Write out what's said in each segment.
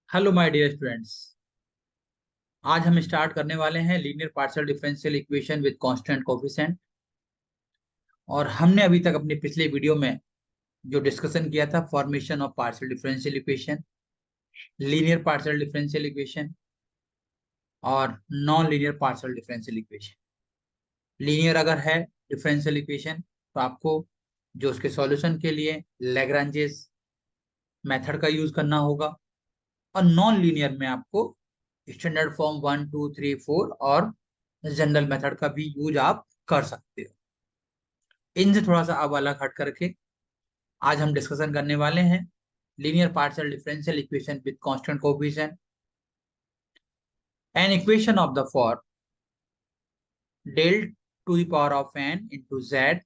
Hello my dear students. आज हम start करने वाले हैं linear partial differential equation with constant coefficient. और हमने अभी तक अपने पिछले वीडियो में जो डिस्कशन किया था formation of partial differential equation, linear partial differential equation और non linear partial differential equation. Linear अगर है डिफरेंशियल इक्वेशन तो आपको जो उसके सॉल्यूशन के लिए लैग्रांजेस मेथड का यूज करना होगा, और नॉन लीनियर में आपको स्टैंडर्ड फॉर्म 1 2 3 4 और जनरल मेथड का भी यूज आप कर सकते हो। इनसे थोड़ा सा अब अलग हट करके आज हम डिस्कशन करने वाले हैं linear partial differential equation with constant coefficient. An equation of the for del to the power of n into z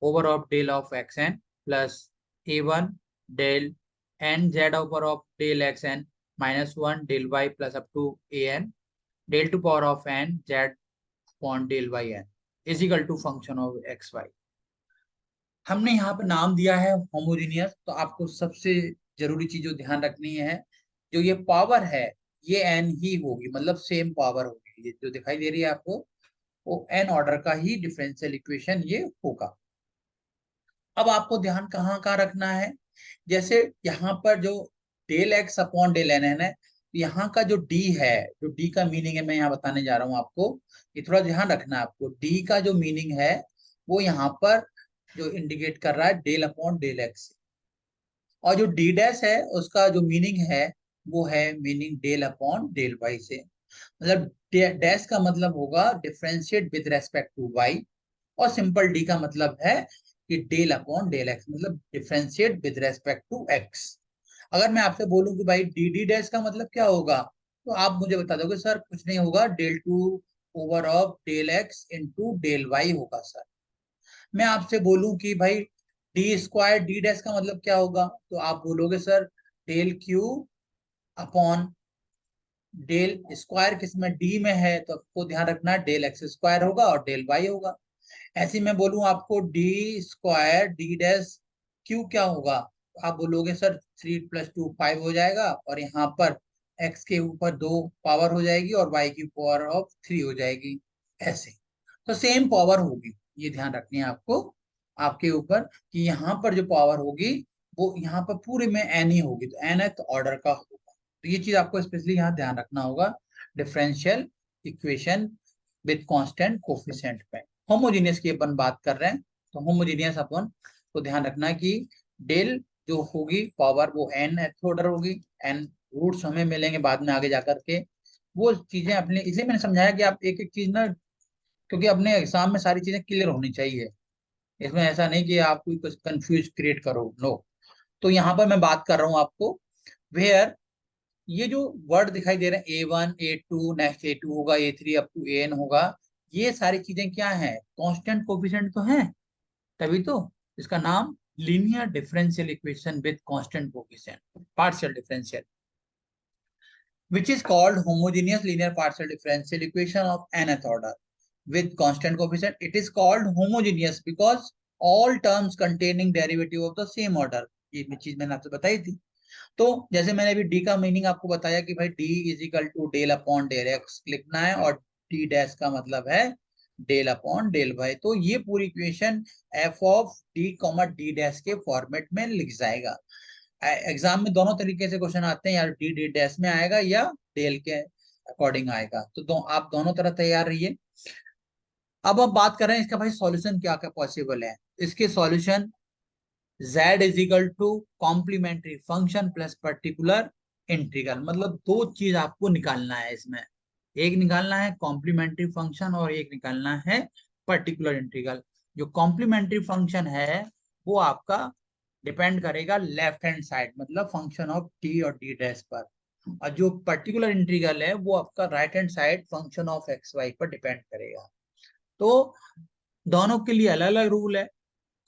over of del of xn plus a1 del n z over of del xn minus 1 del y plus up to an del to power of n z upon del y n is equal to function of xy। हमने यहाँ पर नाम दिया है homogeneous. तो आपको सबसे जरूरी चीज जो ध्यान रखनी है, जो ये पावर है ये एन ही होगी, मतलब सेम पावर होगी। ये जो दिखाई दे रही है आपको वो एन ऑर्डर का ही डिफरेंशियल इक्वेशन ये होगा। अब आपको ध्यान कहाँ कहाँ रखना है, जैसे यहाँ पर जो del x upon del n n है, यहाँ का जो डी है, जो डी का मीनिंग है मैं यहाँ बताने जा रहा हूँ आपको। ये थोड़ा ध्यान रखना है आपको। डी का जो मीनिंग है वो यहाँ पर जो इंडिकेट कर रहा है डेल अपॉन डेल एक्स, और जो डी डैश है उसका जो मीनिंग है वो है meaning del upon del y से। मतलब डैश का मतलब होगा differentiate with respect to y, और सिंपल डी का मतलब है कि डेल अपॉन डेल एक्स, मतलब differentiate with respect to x. अगर मैं आपसे बोलूं कि भाई डी डी डैश का मतलब क्या होगा, तो आप मुझे बता दोगे सर कुछ नहीं होगा, del two over of del x into del y होगा सर। मैं आपसे बोलूं कि भाई डी स्क्वायर डी डैश का मतलब क्या होगा, तो आप बोलोगे sir del q upon del square, किसमें डी में है तो आपको ध्यान रखना डेल एक्स स्क्वायर होगा और डेल वाई होगा। ऐसे मैं बोलूं आपको D square D dash Q क्या होगा, तो आप बोलोगे सर 3 + 2 5 हो जाएगा, और यहाँ पर एक्स के ऊपर 2 पावर हो जाएगी और वाई की पावर ऑफ 3 हो जाएगी। ऐसे तो सेम पावर होगी, ये ध्यान रखनी है आपको आपके ऊपर कि यहाँ पर जो पावर होगी वो यहाँ पर पूरे में एन ही होगी, तो एन एथ ऑर्डर का होगा। तो ये चीज आपको स्पेशली यहाँ ध्यान रखना होगा differential equation with constant coefficient पे। होमोजीनियस की अपन बात कर रहे हैं, तो होमोजीनियस अपन को ध्यान रखना है कि डेल जो होगी पावर वो एन एथ ऑर्डर होगी। एन रूट्स हमें मिलेंगे बाद में आगे जाकर के, वो चीजें अपने, इसलिए मैंने समझाया कि आप एक एक चीज ना, क्योंकि अपने एग्जाम में सारी चीजें क्लियर होनी चाहिए। इसमें ऐसा नहीं कि आप कोई कुछ कंफ्यूज क्रिएट करो, नो। तो यहाँ पर मैं बात कर रहा हूँ आपको वेयर ये जो वर्ड दिखाई दे रहे हैं A1 A2 नेक्स्ट A2 होगा, A3 अप टू AN होगा, ये सारी चीजें क्या है, कांस्टेंट कोफिशिएंट तो हैं, तभी तो इसका नाम linear differential equation with constant coefficient partial differential, which is called homogeneous linear partial differential equation of nth order with constant coefficient. It is called homogeneous because all terms containing derivative of the same order, ये चीज मैंने आपसे बताई थी। तो जैसे मैंने अभी डी का मीनिंग आपको बताया कि भाई d is equal to del upon del x लिखना है, और डी डैश का मतलब है डेल अपॉन डेल वाई। तो ये पूरी equation F of D comma D dash के फॉर्मेट में लिख जाएगा। एग्जाम में दोनों तरीके से क्वेश्चन आते हैं, या डी डी डैश में आएगा या डेल के अकॉर्डिंग आएगा, तो आप दोनों तरह तैयार रहिए। अब बात कर रहे हैं इसका भाई सॉल्यूशन क्या क्या पॉसिबल है। इसके solution z is equal to complementary function plus particular integral, मतलब दो चीज आपको निकालना है इसमें। एक निकालना है कॉम्प्लीमेंट्री फंक्शन और एक निकालना है पर्टिकुलर इंटीग्रल। जो कॉम्प्लीमेंट्री फंक्शन है वो आपका डिपेंड करेगा लेफ्ट हैंड साइड, मतलब फंक्शन ऑफ टी और डी डैश पर, और जो पर्टिकुलर इंटीग्रल है वो आपका right hand side function of x y पर डिपेंड करेगा। तो दोनों के लिए अलग अलग रूल है।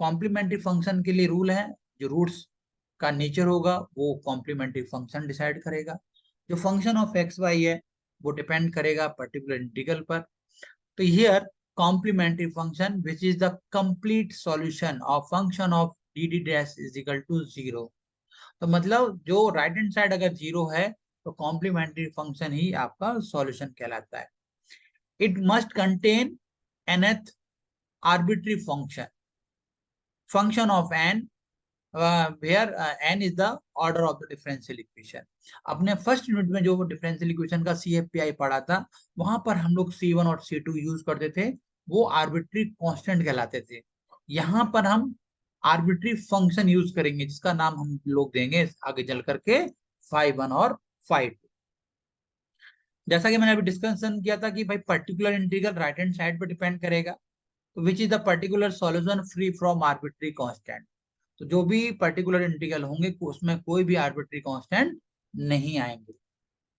कॉम्प्लीमेंट्री फंक्शन के लिए रूल है, जो रूट्स का नेचर होगा वो कॉम्प्लीमेंट्री फंक्शन डिसाइड करेगा। जो फंक्शन ऑफ एक्स वाई है वो डिपेंड करेगा पर्टिकुलर इंटीग्रल पर। तो here complementary function which is the complete solution of function of d d dash is equal to 0। तो मतलब जो राइट हैंड साइड अगर 0 है तो कॉम्प्लीमेंट्री फंक्शन ही आपका सॉल्यूशन कहलाता है। It must contain nth arbitrary function of n where n is the order of the differential equation। अपने फर्स्ट यूनिट में जो डिफरेंशियल इक्वेशन का CFPI पढ़ा था, वहां पर हम लोग C1 और C2 यूज करते थे, वो आर्बिट्री कांस्टेंट कहलाते थे। यहाँ पर हम आर्बिट्री फंक्शन यूज करेंगे जिसका नाम हम लोग देंगे आगे चल करके phi1 और phi2। जैसा कि मैंने अभी डिस्कशन किया था कि भाई particular integral right hand side पर डिपेंड करेगा, तो विच is the particular solution free from arbitrary constant. तो जो भी पर्टिकुलर इंटीग्रल होंगे उसमें कोई भी आर्बिट्री कांस्टेंट नहीं आएंगे।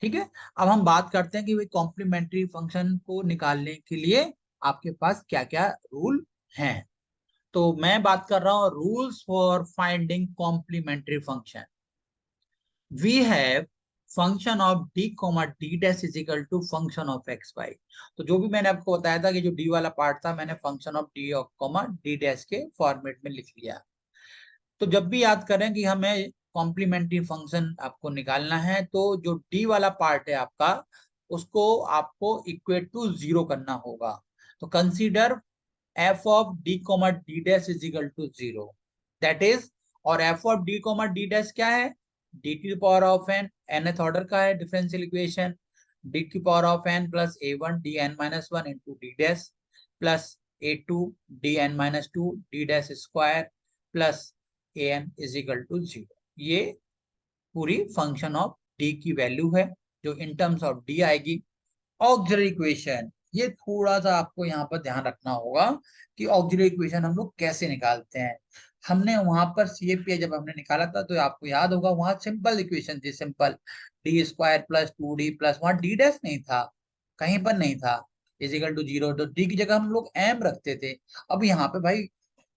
ठीक है, अब हम बात करते हैं कि भाई कॉम्प्लीमेंट्री फंक्शन को निकालने के लिए आपके पास क्या क्या रूल हैं। तो मैं बात कर रहा हूं rules for finding complementary function. We have function of d d dash is equal to function of x y. तो जो भी मैंने आपको बताया था कि जो d वाला पार्ट था, मैंने फंक्शन ऑफ d डैश के फॉर्मेट में लिख लिया। तो जब भी याद करें कि हमें कॉम्प्लीमेंट्री फंक्शन आपको निकालना है, तो जो d वाला पार्ट है आपका, उसको आपको इक्वेट टू 0 करना होगा। तो consider f of d dash is equal to 0, that is, और f ऑफ d डैश क्या है, d to the power of n, nth order का है differential equation, d to the power of n plus a1 dn minus 1 into d dash plus a2 dn minus 2 d dash square plus an is equal to 0। ये पूरी function of d की value है जो in terms of d आएगी। Auxiliary equation, ये थोड़ा सा आपको यहाँ पर ध्यान रखना होगा कि ऑक्सिलरी इक्वेशन हम लोग कैसे निकालते हैं। हमने वहां पर CFPI जब हमने निकाला था तो आपको याद होगा वहां सिंपल इक्वेशन थी, simple D square plus 2d plus, वहां डी डैश नहीं था, कहीं पर नहीं था, इजिकल टू 0, तो डी की जगह हम लोग एम रखते थे। अब यहाँ पे भाई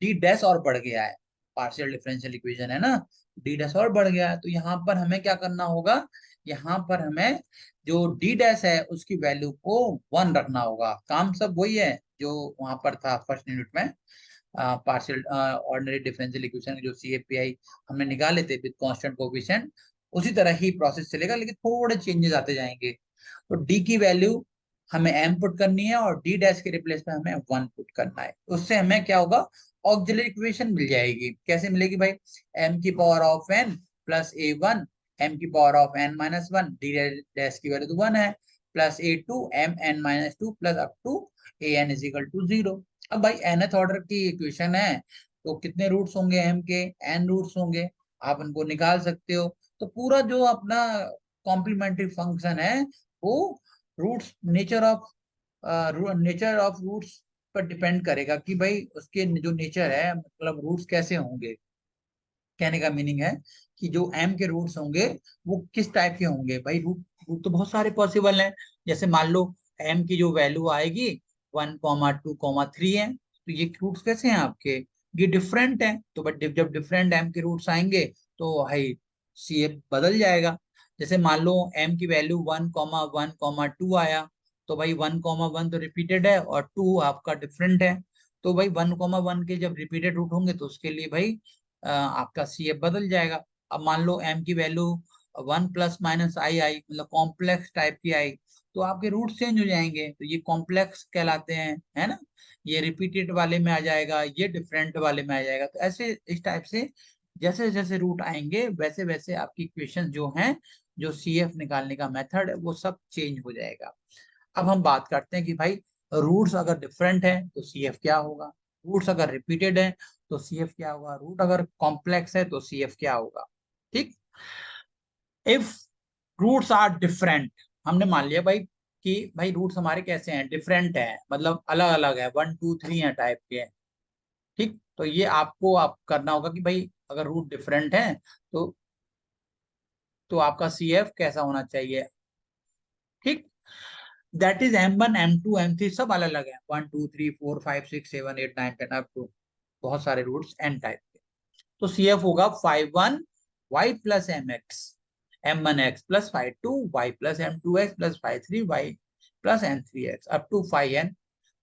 डी डैश और बढ़ गया है, पार्शियल डिफरेंशियल इक्वेशन है ना, डी डैश और बढ़ गया है, तो यहाँ पर हमें क्या करना होगा, यहाँ पर हमें जो डी डैश है उसकी वैल्यू को 1 रखना होगा। काम सब वही है जो वहां पर था फर्स्ट यूनिट में, पार्शियल ऑर्डिनरी डिफरेंशियल इक्वेशन जो CFPI हमने निकाले थे विद कांस्टेंट कोएफिशिएंट, उसी तरह ही प्रोसेस चलेगा, लेकिन थोड़े चेंजेस आते जाएंगे। तो डी की वैल्यू हमें m पुट करनी है और d डैश के रिप्लेस में हमें 1 पुट करना है। उससे हमें क्या होगा, ऑक्सिलरी इक्वेशन मिल जाएगी। कैसे मिलेगी भाई, m की power of n plus a1 m की power of n minus 1, d dash की वैल्यू तो 1 है, plus a2 m n minus 2 plus up to an is equal to 0। अब भाई nth ऑर्डर की इक्वेशन है, तो कितने रूट्स होंगे m के, n रूट्स होंगे, आप उनको निकाल सकते हो। तो पूरा जो अपना कॉम्प्लीमेंट्री फंक्शन है वो रूट्स, नेचर ऑफ रूट्स पर डिपेंड करेगा कि भाई उसके जो नेचर है, मतलब रूट्स कैसे होंगे। कहने का मीनिंग है कि जो m के रूट्स होंगे वो किस टाइप के होंगे। भाई रूट रूट तो बहुत सारे पॉसिबल हैं। जैसे मान लो m की जो वैल्यू आएगी 1,2,3 है, तो ये रूट्स कैसे हैं आपके, ये डिफरेंट है। तो बट जब डिफरेंट m के रूट्स आएंगे तो भाई CF बदल जाएगा। जैसे मान लो m की वैल्यू 1,1,2 आया, तो भाई 1,1 तो रिपीटेड है और 2 आपका डिफरेंट है। तो भाई 1,1 के जब रिपीटेड रूट होंगे तो उसके लिए भाई आपका CF बदल जाएगा। अब मान लो m की वैल्यू 1 प्लस माइनस आई आई, मतलब कॉम्प्लेक्स टाइप की आई, तो आपके रूट चेंज हो जाएंगे, तो ये कॉम्प्लेक्स कहलाते हैं, है ना। ये रिपीटेड वाले में आ जाएगा, ये डिफरेंट वाले में आ जाएगा। तो ऐसे इस टाइप से जैसे जैसे रूट आएंगे वैसे वैसे आपकी इक्वेशन जो हैं, जो CF निकालने का मेथड है, वो सब चेंज हो जाएगा। अब हम बात करते हैं कि भाई रूट्स अगर डिफरेंट है तो CF क्या होगा, रूट्स अगर रिपीटेड है तो CF क्या होगा, रूट अगर कॉम्प्लेक्स है तो CF क्या होगा। ठीक, इफ रूट्स आर डिफरेंट, हमने मान लिया भाई कि भाई रूट्स हमारे कैसे हैं, डिफरेंट है, मतलब अलग अलग है, 1 2 3 है टाइप के हैं। ठीक, तो ये आपको आप करना होगा कि भाई अगर रूट डिफरेंट है तो आपका CF कैसा होना चाहिए। ठीक, that is M1 M2 M3 सब अलग अलग है, 1 2 3 4 5 6 7 8 9 10 अप टू बहुत सारे रूट्स n टाइप के। तो CF होगा 5 1 y plus mx, M1x plus 5 2 y plus M2x plus 5 3 y plus M3x up to 5n।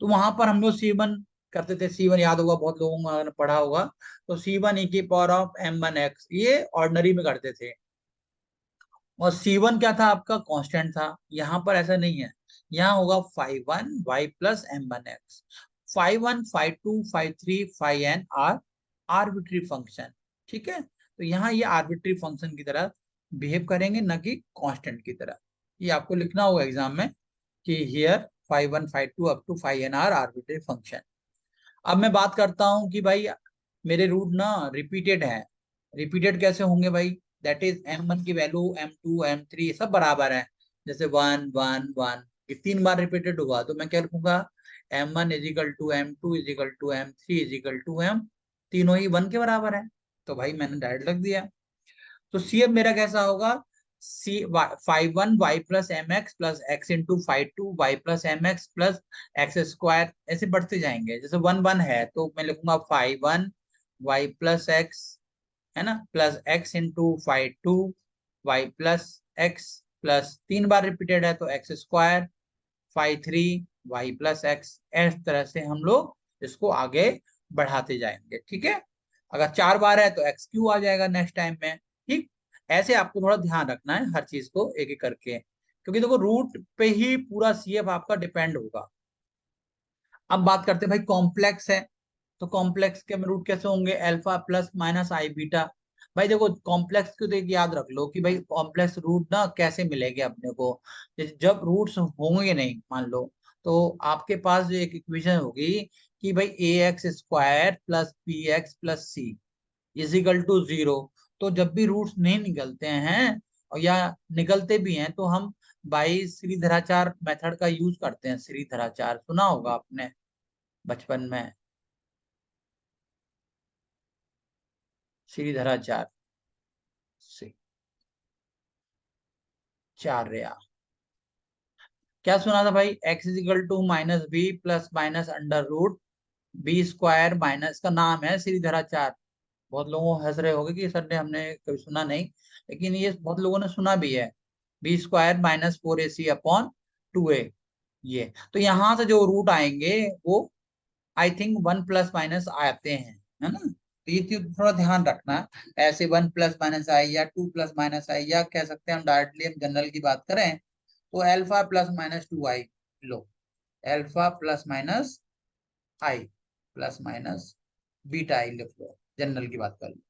तो वहां पर हम लोग C1 करते थे, C1 याद होगा बहुत लोगों को, अगर पढ़ा होगा तो C1 e की पावर ऑफ M1x, ये ऑर्डिनरी में करते थे। और C1 क्या था आपका, कांस्टेंट था। यहाँ पर ऐसा नहीं है, यहाँ होगा five one Y plus m one x. Five one five two five three five n are arbitrary function. ठीक है, तो यहाँ ये आर्बिट्री फंक्शन की तरह बिहेव करेंगे, न कि कांस्टेंट की तरह। ये आपको लिखना होगा एग्जाम में कि here five one five two up to five n are arbitrary function. अब मैं बात करता हूं कि भाई मेरे रूट ना रिपीटेड है। रिपीटेड कैसे होंगे भाई, दैट इज M1 की वैल्यू M2 M3 सब बराबर है। जैसे वन वन वन, ये 3 बार रिपीटेड हुआ तो मैं क्या लिखूंगा, M1 is equal to M2 is equal to M3 is equal to M, तीनों ही 1 के बराबर है। तो भाई मैंने डायरेक्ट लग दिया। तो सी अब मेरा कैसा होगा, C five one Y plus M X plus x into five two Y plus M X plus X square, ऐसे बढ़ते जाएंगे। जैसे वन वन है तो मैं लिखूंगा five one Y plus x, है ना, plus x into five two Y plus x plus 3 बार रिपीटेड है तो x square five three y plus x. इस तरह से हम लोग इसको आगे बढ़ाते जाएंगे। ठीक है, अगर 4 बार है तो एक्स क्यू आ जाएगा नेक्स्ट टाइम में। ठीक, ऐसे आपको थोड़ा ध्यान रखना है हर चीज को एक एक करके, क्योंकि देखो रूट पे ही पूरा सीएफ आपका डिपेंड होगा। अब बात करते हैं भाई कॉम्प्लेक्स है, तो कॉम्प्लेक्स के रूट कैसे होंगे, alpha plus minus I beta. भाई देखो कॉम्प्लेक्स को तो एक याद रख लो कि भाई कॉम्प्लेक्स रूट ना कैसे मिलेंगे अपने को, जब रूट्स होंगे नहीं मान लो, तो आपके पास जो एक इक्वेशन होगी कि भाई A X square plus B X plus C equal to 0। तो जब भी रूट्स नहीं निकलते हैं और या निकलते भी हैं तो हम बाई श्रीधराचार मेथड का यूज करते हैं। श्रीधराचार सुना होगा आपने बचपन में, श्रीधराचार्य से चार्या, क्या सुना था भाई, x is equal to minus b plus minus under root b square minus, का नाम है श्रीधराचार्य। बहुत लोगों को हंस रहे होंगे कि सर ने हमने कभी सुना नहीं, लेकिन ये बहुत लोगों ने सुना भी है। बी स्क्वायर माइनस फोर ए सी अपॉन टू ए, ये तो यहाँ से जो रूट आएंगे वो आई थिंक 1 प्लस माइनस आते हैं, है ना। तो ये चीज थोड़ा ध्यान रखना है। ऐसे 1 प्लस माइनस आई या 2 प्लस माइनस आई, या कह सकते हैं हम डायरेक्टली हम जनरल की बात करें तो एल्फा प्लस माइनस टू आई लो, एल्फा प्लस माइनस आई प्लस माइनस बीटा आई लिख लो, जनरल की बात कर लो।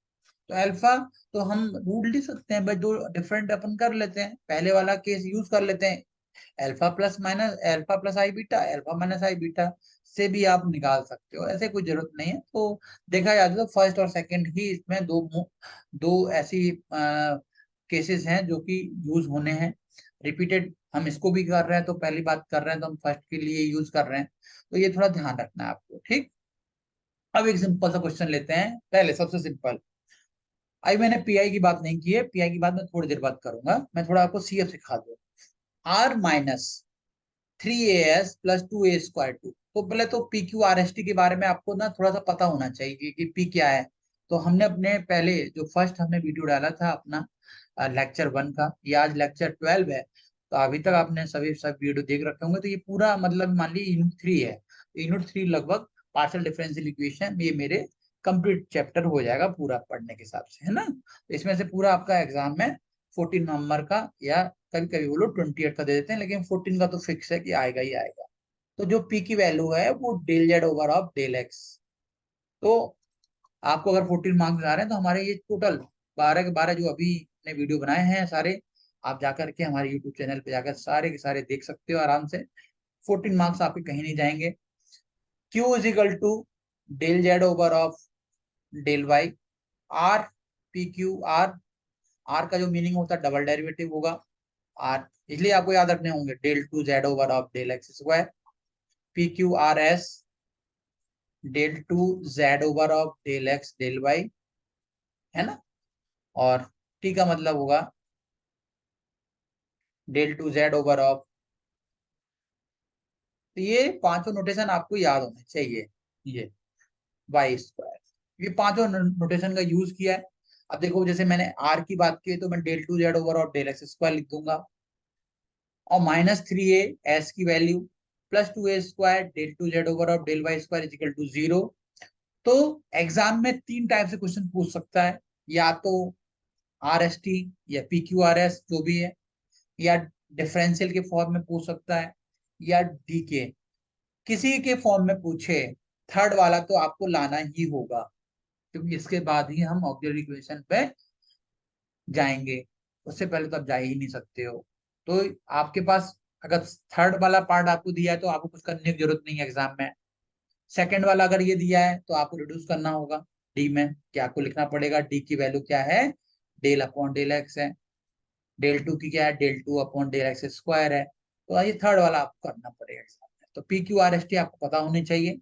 तो अल्फा, तो हम रूट लिख सकते हैं भाई, दो डिफरेंट अपन कर लेते हैं, पहले वाला केस यूज कर लेते हैं, alpha plus minus alpha plus I beta, alpha minus I beta से भी आप निकाल सकते हो, ऐसे कोई जरूरत नहीं है। तो देखा जाए तो फर्स्ट और सेकंड ही इसमें दो ऐसी केसेस हैं जो कि यूज होने हैं। रिपीटेड हम इसको भी कर रहे हैं तो पहली बात कर रहे हैं तो हम फर्स्ट के लिए यूज कर रहे हैं, तो ये थोड़ा ध्यान रखना है आपको। ठीक, अब एक सिंपल सा क्वेश्चन लेते हैं, पहले सबसे सिंपल। अभी मैंने पीआई की बात नहीं की है, पीआई की बात मैं थोड़ी देर बाद करूंगा, मैं थोड़ा आपको सीएफ सिखा दूँ। R minus three a s plus two a square two, तो पहले तो p q r s t के बारे में आपको ना थोड़ा सा पता होना चाहिए कि पी क्या है। तो हमने अपने पहले जो फर्स्ट हमने वीडियो डाला था अपना लेक्चर 1 का, ये आज लेक्चर 12 है, तो अभी तक आपने सभी सब वीडियो देख रखे होंगे। तो ये पूरा मतलब मान लीजिए यूनिट 3 है, तो यूनिट 3 लगभग पार्शियल डिफरेंशियल इक्वेशन ये मेरे कंप्लीट चैप्टर हो जाएगा पूरा पढ़ने के हिसाब से, है ना। तो इसमें से पूरा आपका एग्जाम में 14 नवंबर का, या कभी कभी वो लोग 28 का दे देते हैं, लेकिन 14 का तो फिक्स है कि आएगा ही आएगा। तो जो पी की वैल्यू है वो del z over of del x. तो आपको अगर 14 मार्क्स आ रहे हैं तो हमारे ये टोटल 12 के 12 जो अभी ने वीडियो बनाए हैं सारे, आप जाकर के हमारे यूट्यूब चैनल पे जाकर सारे के सारे देख सकते हो आराम से। 14 मार्क्स आपके कहीं नहीं जाएंगे। Q is equal to del z over of del y, r p q r, r का जो मीनिंग होता है डबल डेरिवेटिव होगा आर, इसलिए आपको याद रखने होंगे del two z over of del x square, p q r s del two z over of del x del y, है ना। और टी का मतलब होगा del two z over of, तो ये पांचों नोटेशन आपको याद होने चाहिए। ये वाई स्क्वायर, ये पांचों नोटेशन का यूज किया है। अब देखो जैसे मैंने आर की बात की है तो मैं del two z over of del x square लिख दूंगा, और माइनस थ्री ए एस की value plus two a square del two z over of del y square is equal to 0। तो एग्जाम में 3 टाइप से क्वेश्चन पूछ सकता है, या तो RST या PQRS जो भी है, या डिफरेंशियल के फॉर्म में पूछ सकता है, या DK, किसी के फॉर्म में पूछे, थर्ड वाला तो आपको लाना ही होगा, क्योंकि इसके बाद ही हम ऑक्सिलरी इक्वेशन पे जाएंगे, उससे पहले तो आप जा ही नहीं सकते हो। तो आपके पास अगर थर्ड वाला पार्ट आपको दिया है तो आपको कुछ करने की जरूरत नहीं है एग्जाम में। सेकंड वाला अगर ये दिया है तो आपको रिड्यूस करना होगा डी में, कि आपको लिखना पड़ेगा डी की वैल्यू क्या है, डेल अपॉन डेल एक्स है, डेल टू की क्या है, del two upon del x square है। तो ये थर्ड वाला आपको करना पड़ेगा एग्जाम में। तो p q r s T आपको पता होनी चाहिए,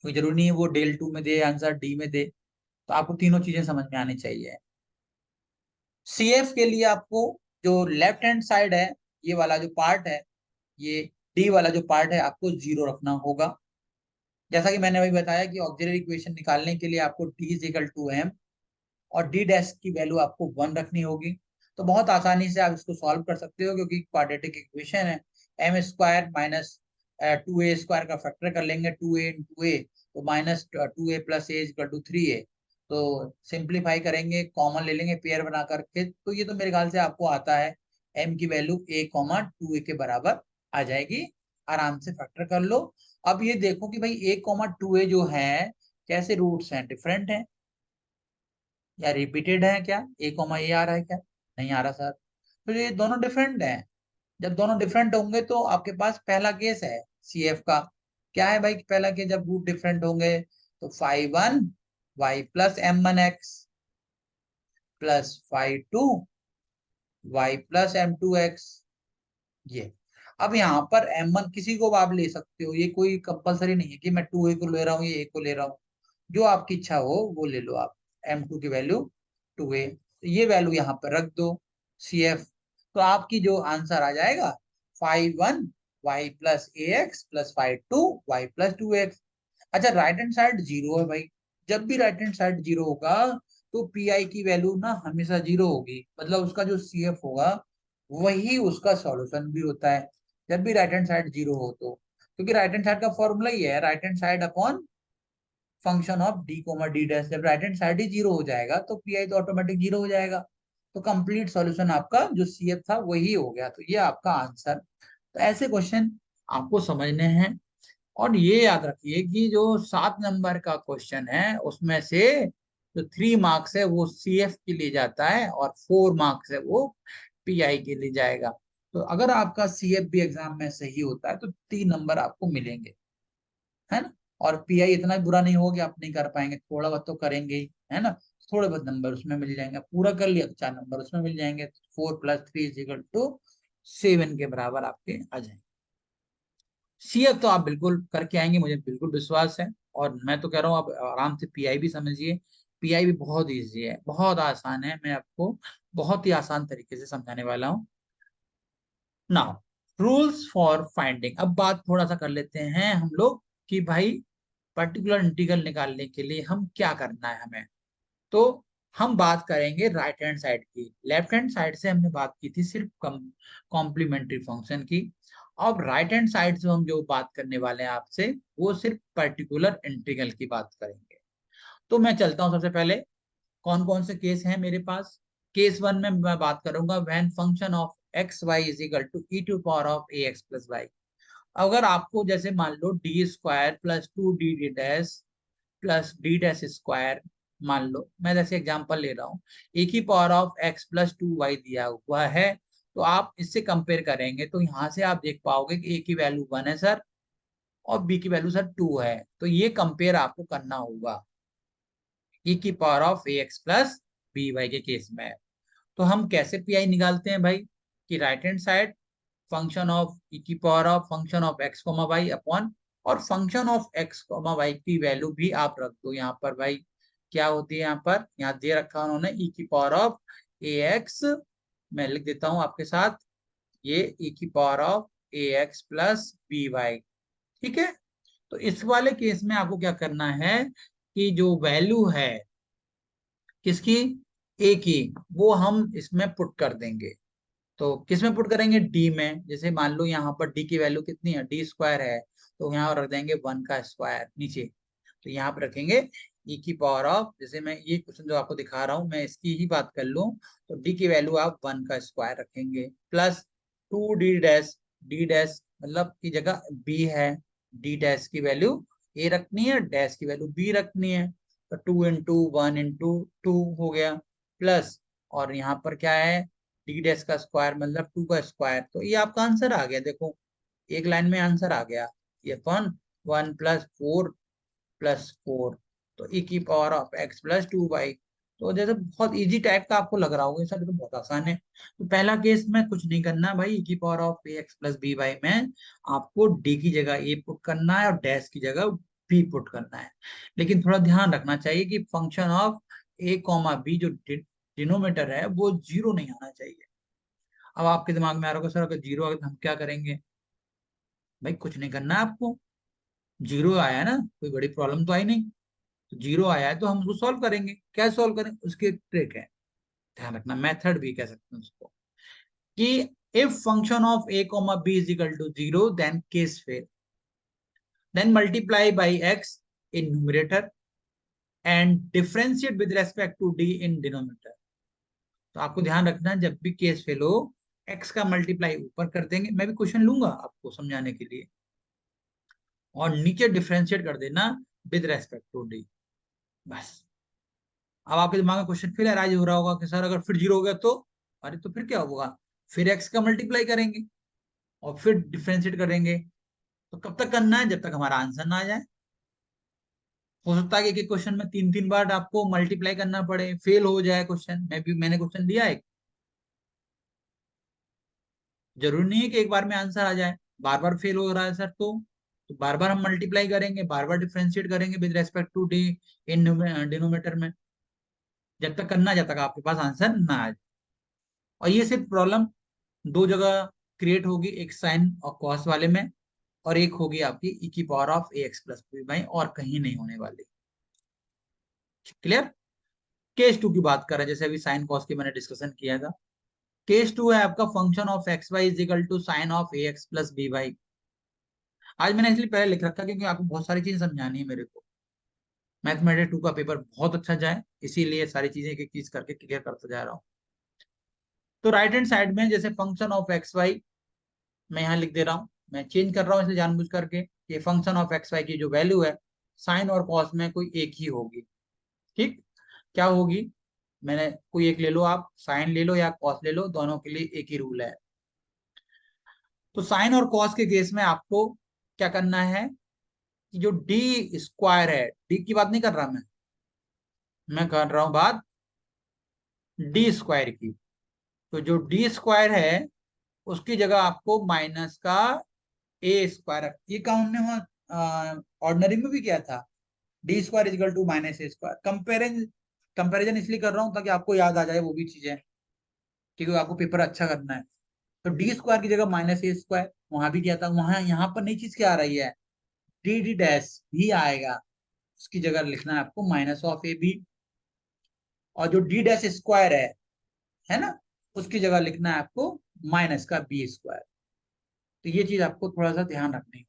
कोई जरूरी नहीं है वो डेल टू में दे आंसर डी में दे, तो आपको तीनों चीजें समझ में आनी चाहिए। CF के लिए आपको जो लेफ्ट हैंड साइड है, ये वाला जो पार्ट है, ये डी वाला जो पार्ट है, आपको जीरो रखना होगा। जैसा कि मैंने अभी बताया कि ऑक्सिलरी इक्वेशन निकालने के लिए आपको d is equal to m और डी डैश की वैल्यू आपको 1 रखनी होगी। तो बहुत आसानी से आप इसको सॉल्व कर सकते हो, क्योंकि क्वाड्रेटिक इक्वेशन है। M square minus 2a square का फैक्टर कर लेंगे, 2a इंटू ए, तो minus 2a plus a equal to 3a। तो सिंप्लीफाई करेंगे, कॉमन ले लेंगे पेयर बना करके, तो ये तो मेरे ख्याल से आपको आता है, m की वैल्यू a, 2a के बराबर आ जाएगी। आराम से फैक्टर कर लो। अब ये देखो कि भाई a, 2a जो है, कैसे रूट्स हैं, डिफरेंट है या रिपीटेड है, क्या a, a आ रहा है क्या, नहीं आ रहा सर। तो ये दोनों डिफरेंट हैं। जब दोनों डिफरेंट होंगे तो आपके पास पहला केस है CF का, क्या है भाई पहला केस, जब रूट डिफरेंट होंगे तो 5 1 y plus m1 x plus 5 2 y plus m2 x। ये अब यहाँ पर m1 किसी को आप ले सकते हो, ये कोई कंपलसरी नहीं है कि मैं 2a को ले रहा हूँ, ये a को ले रहा हूँ, जो आपकी इच्छा हो वो ले लो आप। m2 की वैल्यू 2a, तो ये वैल्यू यहाँ पर रख दो CF। तो आपकी जो आंसर आ जाएगा 5 1 y plus ax plus 5 2 y plus 2x। अच्छा, राइट हैंड साइड जीरो है भाई, जब भी राइट हैंड साइड जीरो होगा तो पी की वैल्यू ना हमेशा जीरो होगी, मतलब उसका जो CF होगा वही उसका सॉल्यूशन भी होता है, जब भी राइट हैंड साइड जीरो हो तो। क्योंकि राइट हैंड साइड का फॉर्मूला ही है right hand side upon function of D comma D dash. जब राइट हैंड साइड ही जीरो हो जाएगा तो पी तो ऑटोमेटिक जीरो हो जाएगा। तो कंप्लीट सॉल्यूशन आपका जो CF था वही हो गया, तो ये आपका आंसर। तो ऐसे क्वेश्चन आपको समझने हैं। और ये याद रखिए कि जो 7 नंबर का क्वेश्चन है उसमें से जो 3 मार्क्स है वो CF के लिए जाता है और 4 मार्क्स है वो PI के लिए जाएगा। तो अगर आपका CF भी एग्जाम में सही होता है तो 3 नंबर आपको मिलेंगे, है ना। और PI इतना भी बुरा नहीं होगा कि आप नहीं कर पाएंगे, थोड़ा बहुत तो करेंगे ही, है ना। थोड़े बहुत नंबर उसमें मिल जाएंगे, पूरा कर लिया तो 4 नंबर उसमें मिल जाएंगे, 4 + 3 = 7 के बराबर आपके आ जाएंगे। CF तो आप बिल्कुल करके आएंगे, मुझे बिल्कुल विश्वास है। और मैं तो कह रहा हूँ आप आराम से PI भी समझिए, PI भी बहुत इजी है, बहुत आसान है, मैं आपको बहुत ही आसान तरीके से समझाने वाला हूँ। नाउ रूल्स फॉर फाइंडिंग, अब बात थोड़ा सा कर लेते हैं हम लोग कि भाई पर्टिकुलर इंटीग्रल निकालने के लिए हम क्या करना है हमें। तो हम बात करेंगे राइट हैंड साइड की, लेफ्ट हैंड साइड से हमने बात की थी सिर्फ कॉम्प्लीमेंट्री फंक्शन की। अब राइट हैंड साइड से हम जो बात करने वाले हैं आपसे वो सिर्फ पर्टिकुलर इंटीग्रल की बात करेंगे। तो मैं चलता हूं, सबसे पहले कौन कौन से केस हैं मेरे पास। केस 1 में मैं बात करूंगा when function of x y is equal to e⁻⁴ अगर आपको जैसे मान लो d² plus 2d dash plus d dash square, मान लो मैं जैसे एग्जांपल ले रहा हूँ, e⁻x प्लस 2y दिया हुआ है, तो आप इससे कंपेयर करेंगे तो यहाँ से आप देख पाओगे कि a की वैल्यू 1 है सर और b की वैल्यू सर 2 है। तो ये कंपेयर आपको करना होगा e⁻x प्लस by के केस में। तो हम कैसे PI निकालते हैं भाई, कि right hand side function of function of x comma Y upon, और function of x comma Y की वैल्यू भी आप रख दो यहाँ पर भाई, क्या होती है यहाँ पर, यहाँ दे रखा उन्होंने e⁻ax, मैं लिख देता हूँ आपके साथ, ये e⁻ax प्लस by, ठीक है। तो इस वाले केस में आपको क्या करना है कि जो वैल्यू है किसकी, a की, वो हम इसमें पुट कर देंगे। तो किस में पुट करेंगे, डी में। जैसे मान लो यहाँ पर डी की वैल्यू कितनी है, d² है, तो यहाँ रख देंगे 1 का स्क्वायर नीचे, तो यहाँ पर रखेंगे ई की पावर ऑफ, जैसे मैं ये क्वेश्चन जो आपको दिखा रहा हूं मैं इसकी ही बात कर लूं तो डी की वैल्यू आप 1 का स्क्वायर रखेंगे plus 2d dash, D dash मतलब की जगह बी है, डी डैश की वैल्यू ए रखनी है, डैश की वैल्यू बी रखनी है, तो 2 × 1 × 2 हो गया प्लस, और यहाँ पर क्या है डी डैश का स्क्वायर मतलब 2 का स्क्वायर, तो ये आपका आंसर आ गया। देखो एक लाइन में आंसर आ गया, ये 1 + 4 + 4, तो ई की पावर ऑफ x + 2y। तो जैसे बहुत इजी टाइप का आपको लग रहा होगा सर, तो बहुत आसान है। तो पहला केस में कुछ नहीं करना भाई, ई की पावर ऑफ ax + by में आपको डी की जगह ए पुट करना है और डैश की जगह बी पुट करना है। लेकिन थोड़ा ध्यान रखना चाहिए कि फंक्शन ऑफ a, b जो डिनोमीटर है वो 0 नहीं आना चाहिए। अब आपके दिमाग में आ रहा होगा सर अगर 0 आ गया तो हम क्या करेंगे? भाई कुछ नहीं करना है आपको, 0 आया है ना, कोई बड़ी प्रॉब्लम तो आई नहीं, तो 0 आया है तो हम उसको सॉल्व करेंगे। क्या सॉल्व करें उसकी ट्रिक है, ध्यान रखना, मेथड भी कह सकते हैं उसको, कि if function of a, b = 0 then case fail, then multiply by x in numerator and differentiate with respect to d in denominator. तो आपको ध्यान रखना है जब भी केस फेल हो x का मल्टीप्लाई ऊपर कर देंगे, मैं भी क्वेश्चन लूंगा आपको समझाने के लिए, और नीचे डिफरेंशिएट कर देना विद रेस्पेक्ट टू d, बस। अब आपके दिमाग में क्वेश्चन फिर अराइज हो रहा होगा कि सर अगर फिर 0 हो गया तो, अरे तो फिर क्या होगा? फिर x का मल्टीप्लाई करेंगे और फिर डिफरेंशिएट करेंगे। तो कब तक करना है? जब तक हमारा आंसर ना आ जाए। हो सकता है कि एक क्वेश्चन में 3 3 बार आपको मल्टीप्लाई करना पड़े, फेल हो जाए क्वेश्चन। मैंने क्वेश्चन दिया है, जरूरी नहीं है कि एक बार में आंसर आ जाए, बार बार फेल हो रहा है सर तो बार बार हम मल्टीप्लाई करेंगे, बार बार डिफरेंशिएट करेंगे with respect to d in denominator में, जब तक करना जब तक आपके पास आंसर ना आ जाए। और ये सिर्फ प्रॉब्लम दो जगह क्रिएट होगी, एक साइन और कॉस वाले में, और एक होगी आपकी ई की पावर ऑफ ax + by, और कहीं नहीं होने वाली। क्लियर? केस 2 की बात करें, जैसे अभी साइन कॉस की मैंने डिस्कशन किया था। केस 2 है आपका function of xy = sine of ax + by। आज मैंने इसलिए पहले लिख रखा क्योंकि आपको बहुत सारी चीजें समझानी है मेरे को, मैथमेटिक्स 2 का पेपर बहुत अच्छा जाए, इसीलिए सारी चीजें एक एक चीज करके क्लियर करता जा रहा हूँ। तो राइट हैंड साइड में जैसे फंक्शन ऑफ एक्स वाई मैं यहाँ लिख दे रहा हूँ, मैं चेंज कर रहा हूँ इसे जानबूझ करके, ये फंक्शन ऑफ एक्स वाई की जो वैल्यू है साइन और कॉस में कोई एक ही होगी। ठीक, क्या होगी? मैंने कोई एक ले लो, आप साइन ले लो या कॉस ले लो, दोनों के लिए एक ही रूल है। तो साइन और कॉस के केस में आपको क्या करना है कि जो डी स्क्वायर है, डी की बात नहीं कर रहा मैं कर रहा हूं बात डी स्क्वायर की। तो जो डी स्क्वायर है उसकी जगह आपको माइनस का ए स्क्वायर, ये काम हमने ऑर्डिनरी में भी किया था, d² = -a²। कंपेरिजन इसलिए कर रहा हूँ ताकि आपको याद आ जाए वो भी चीजें, क्योंकि आपको पेपर अच्छा करना है। तो d² की जगह -a² वहां भी किया था, वहां यहाँ पर नई चीज क्या आ रही है, डी डैश भी आएगा, उसकी जगह लिखना है आपको -(ab), और जो डी डैश स्क्वायर है ना, उसकी जगह लिखना है आपको -(b²). तो ये चीज आपको थोड़ा सा ध्यान रखनी है।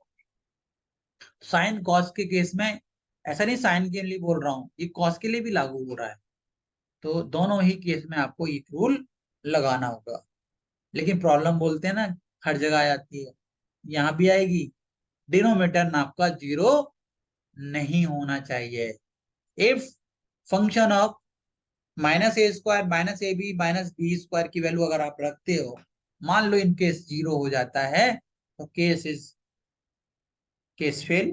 साइन कॉस के केस में ऐसा नहीं साइन के लिए बोल रहा हूँ, ये कॉस के लिए भी लागू हो रहा है, तो दोनों ही केस में आपको ये रूल लगाना होगा। लेकिन प्रॉब्लम बोलते हैं ना हर जगह आ जाती है, यहाँ भी आएगी, डिनोमीटर नाप का 0 नहीं होना चाहिए। If function of -a² -ab -b² की वैल्यू अगर आप रखते हो, मान लो इन केस 0 हो जाता है, तो केस फेल।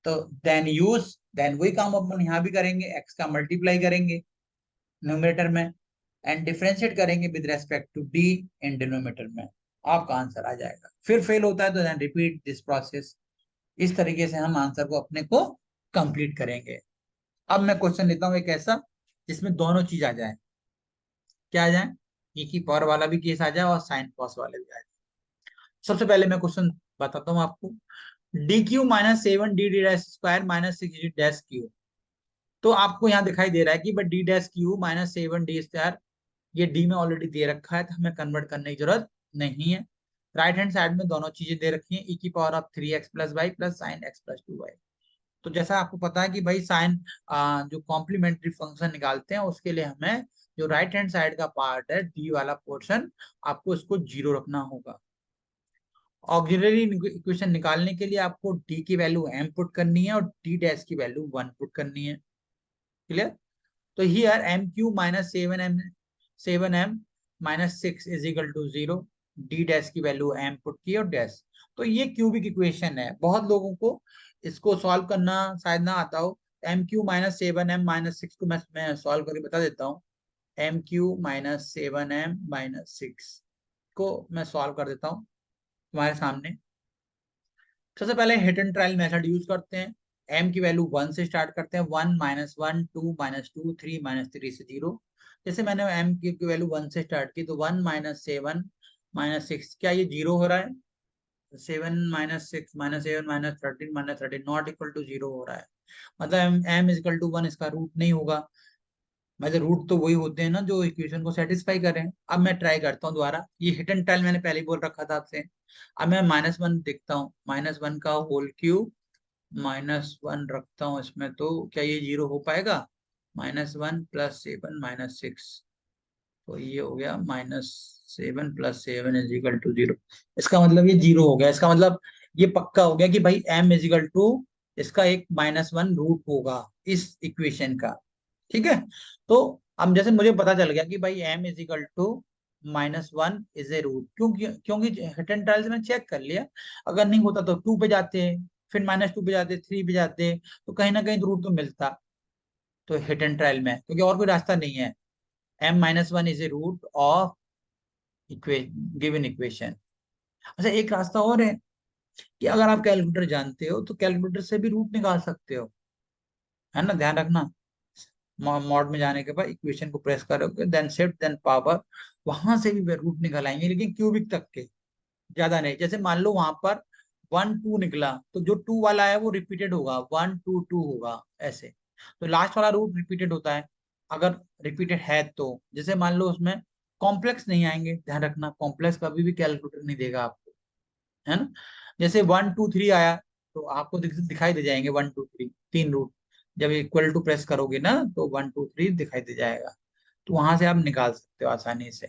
तो देन वही काम अपन यहाँ भी करेंगे, x का मल्टीप्लाई करेंगे न्यूमरेटर में एंड डिफरेंशिएट करेंगे with respect to d in denominator में, आपका आंसर आ जाएगा। फिर फेल होता है तो देन रिपीट दिस प्रोसेस। इस तरीके से हम आंसर को अपने को कंप्लीट करेंगे। अब मैं क्वेश्चन लेता हूँ एक ऐसा जिसमें दोनों चीज आ जाए। क्या आ जाए? e की पावर वाला भी केस आ जाए और साइन कॉस वाले भी आ जाए। सबसे पहले मैं क्वेश्चन बताता हूँ आपको, dq -7d(d²-6d'(q)। तो आपको यहाँ दिखाई दे रहा है कि बट d'(q -7d²), ये d में ऑलरेडी दे रखा है तो हमें कन्वर्ट करने की जरूरत नहीं है। राइट हैंड साइड में दोनों चीजें दे रखी हैं, e की power of 3x + y + sin x + 2y। तो जैसा आपको पता है कि भाई साइन जो कॉम्प्लीमेंट्री फंक्शन निकालते हैं उसके लिए हमें जो राइट हैंड साइड का पार्ट है डी वाला पोर्शन, आपको इसको 0 रखना होगा। ऑक्सिलरी इक्वेशन निकालने के लिए आपको डी की वैल्यू m पुट करनी है और डी डैश की वैल्यू 1 पुट करनी है। क्लियर? तो here m cube minus 7m minus 6 is equal to 0। D dash की वैल्यू m पुट की और डैश। तो ये क्यूबिक इक्वेशन है। बहुत लोगों को इसको सॉल्व करना शायद ना आता हो। m cube minus 7m minus 6 को मैं सॉल्व करके बता देता हूँ। m cube minus 7m minus 6 को मैं सॉल्व कर देता हूँ तुम्हारे सामने। सबसे पहले hit and trial method use करते हैं। m की वैल्यू 1 से स्टार्ट करते हैं। 1 -1 2 -2 3 -3 से 0। जैसे मैंने m की वैल्यू 1 से स्टार्ट की तो 1 - 7 -6, क्या ये 0 हो रहा है? 7 - 6 -7 -13 -13 नॉट इक्वल टू 0 हो रहा है। मतलब m इज इक्वल टू 1 इसका रूट नहीं होगा। मतलब रूट तो वही होते हैं ना जो इक्वेशन को सेटिस्फाई करें। अब मैं ट्राई करता हूँ दोबारा। ये हिट एंड ट्रायल मैंने पहले ही बोल रखा था आपसे। अब मैं -1 देखता हूँ। -1 का होल क्यूब -1 रखता हूँ इसमें, तो क्या ये 0 हो पाएगा? -1 + 7 -6, तो ये हो गया -7 + 7 इज इक्वल टू 0। इसका मतलब ये 0 हो गया। इसका मतलब ये पक्का हो गया कि भाई m इज इक्वल टू इसका एक -1 रूट होगा इस इक्वेशन का। ठीक है? तो अब जैसे मुझे पता चल गया कि भाई m is equal to -1 is a root, क्योंकि क्योंकि हिट एंड ट्रायल से मैंने चेक कर लिया। अगर नहीं होता तो 2 पे जाते, फिर -2 पे जाते, 3 पे जाते, तो कहीं ना कहीं रूट तो मिलता। तो हिट एंड ट्रायल में, क्योंकि और कोई रास्ता नहीं है, m-1 is a root of given equation. अच्छा, एक रास्ता और है कि अगर आप कैलकुलेटर जानते हो तो कैलकुलेटर से भी रूट निकाल सकते हो, है ना? ध्यान रखना। मॉड में जाने के बाद इक्वेशन को प्रेस करोगे, देन शिफ्ट देन पावर, वहां से भी रूट निकल आएंगे, लेकिन क्यूबिक तक के, ज्यादा नहीं। जैसे मान लो वहां पर 1 2 निकला, तो जो 2 वाला है वो रिपीटेड होगा, 1 2 2 होगा ऐसे। तो लास्ट वाला रूट रिपीटेड होता है अगर रिपीटेड है तो। जैसे मान लो उसमें कॉम्प्लेक्स नहीं आएंगे, ध्यान रखना, कॉम्प्लेक्स कभी भी कैलकुलेटर नहीं देगा आपको, है ना? जैसे 1 2 3 आया तो आपको दिखाई दे जाएंगे 1 2 3 तीन रूट। जब इक्वल टू प्रेस करोगे ना तो 1 2 3 दिखाई दे जाएगा। तो वहां से आप निकाल सकते हो आसानी से,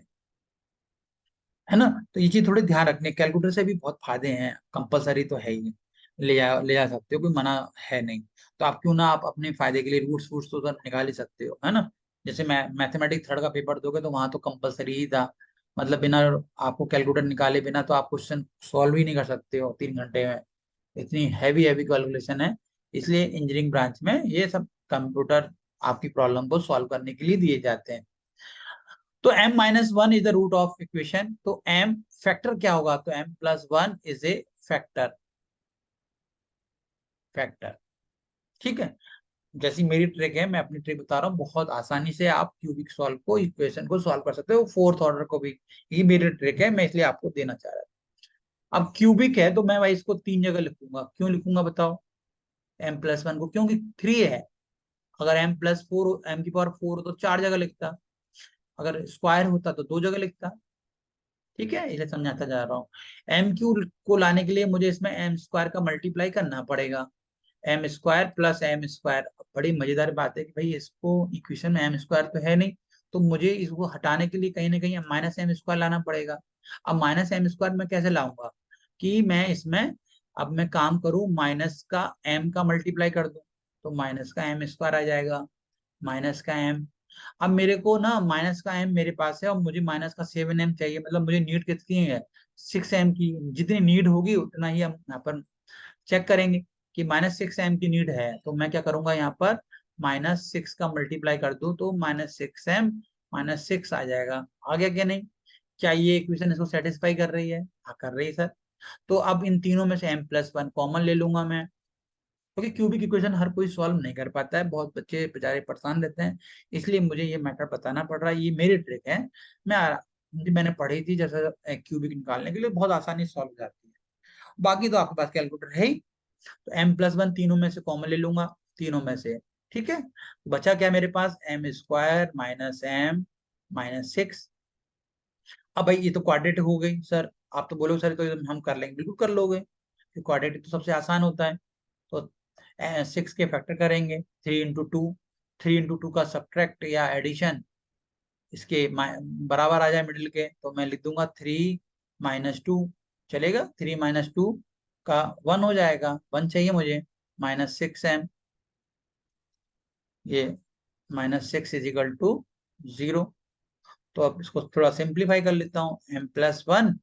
है ना? तो ये चीज थोड़ी ध्यान रखनी है। कैलकुलेटर से भी बहुत फायदे हैं, कंपलसरी तो है ही नहीं। ले जा सकते हो, कोई मना है नहीं। तो आप क्यों ना, आप अपने फायदे के लिए रूट्स वूट्स तो उधर निकाल ही सकते हो, है ना? जैसे मैथमेटिक्स थर्ड का पेपर दोगे तो वहां तो कंपलसरी ही था। मतलब बिना आपको कैलकुलेटर निकाले बिना तो आप क्वेश्चन सॉल्व ही नहीं कर सकते हो 3 घंटे में। इतनी हैवी हैवी कैलकुलेशन है। इसलिए इंजीनियरिंग ब्रांच में ये सब कंप्यूटर आपकी प्रॉब्लम को सॉल्व करने के लिए दिए जाते हैं। तो m-1 is the root of equation. तो m फैक्टर क्या होगा? तो m+1 इज ए फैक्टर। ठीक है? जैसी मेरी ट्रिक है, मैं अपनी ट्रिक बता रहा हूँ, बहुत आसानी से आप क्यूबिक सॉल्व को, इक्वेशन को सॉल्व कर सकते हो, फोर्थ ऑर्डर को भी। ये मेरी ट्रिक है, मैं इसलिए आपको देना चाह रहा था। अब क्यूबिक है तो मैं भाई इसको 3 जगह लिखूंगा। क्यों लिखूंगा बताओ? m+1 को, क्योंकि 3 है। अगर m+4, m⁴ हो तो 4 जगह लिखता। अगर स्क्वायर होता तो 2 जगह लिखता। ठीक है, इसे समझाता जा रहा हूँ। m क्यू को लाने के लिए मुझे इसमें m² का मल्टीप्लाई करना पड़ेगा। m² + m²। बड़ी मजेदार बात है कि भाई इसको इक्वेशन में m² तो है नहीं, तो मुझे इसको हटाने के लिए कहीं ना कहीं -m² लाना पड़ेगा। अब -m² मैं कैसे लाऊंगा? कि मैं इसमें, अब मैं काम करूं, माइनस का m का मल्टीप्लाई कर दूं, तो माइनस का m² आ जाएगा, माइनस का m। अब मेरे को ना माइनस का m मेरे पास है और मुझे माइनस का 7m चाहिए। मतलब मुझे नीड कितनी है? 6m की। जितनी नीड होगी उतना ही हम यहाँ पर चेक करेंगे कि -6m की नीड है। तो मैं क्या करूंगा, यहाँ पर -6 का मल्टीप्लाई कर दूं तो -6m -6 आ जाएगा। आ गया क्या नहीं? क्या ये इक्वेशन इसको सेटिस्फाई कर रही है? हाँ, कर रही है सर। तो अब इन तीनों में से m+1 कॉमन ले लूंगा मैं, क्योंकि क्यूबिक इक्वेशन हर कोई सॉल्व नहीं कर पाता है, बहुत बच्चे बेचारे परेशान रहते हैं। इसलिए मुझे ये मैटर बताना पड़ रहा है, ये मेरी ट्रिक है। मैंने पढ़ी थी, जैसे क्यूबिक निकालने के लिए बहुत आसानी सॉल्व हो जाती है। बाकी तो आपके पास कैलकुलेटर है ही। तो m+1 तीनों में से कॉमन ले लूंगा, तीनों में से। ठीक है, बचा क्या मेरे पास? m² -m -6। अब भाई ये तो क्वाड्रेटिक हो गई सर। आप तो बोलोगे सर तो हम कर लेंगे, बिल्कुल कर लोगे, क्वाड्रेटिक तो सबसे आसान होता है। तो 6 के फैक्टर करेंगे, 3 × 2, 3 × 2 का सब्ट्रैक्ट या एडिशन इसके बराबर आ जाए मिडिल के, तो मैं लिख दूंगा 3 - 2, चलेगा। 3 - 2 का 1 हो जाएगा, 1 चाहिए मुझे, -6m, ये -6 = 0। तो अब इसको थोड़ा सिंप्लीफाई कर लेता हूँ, m+1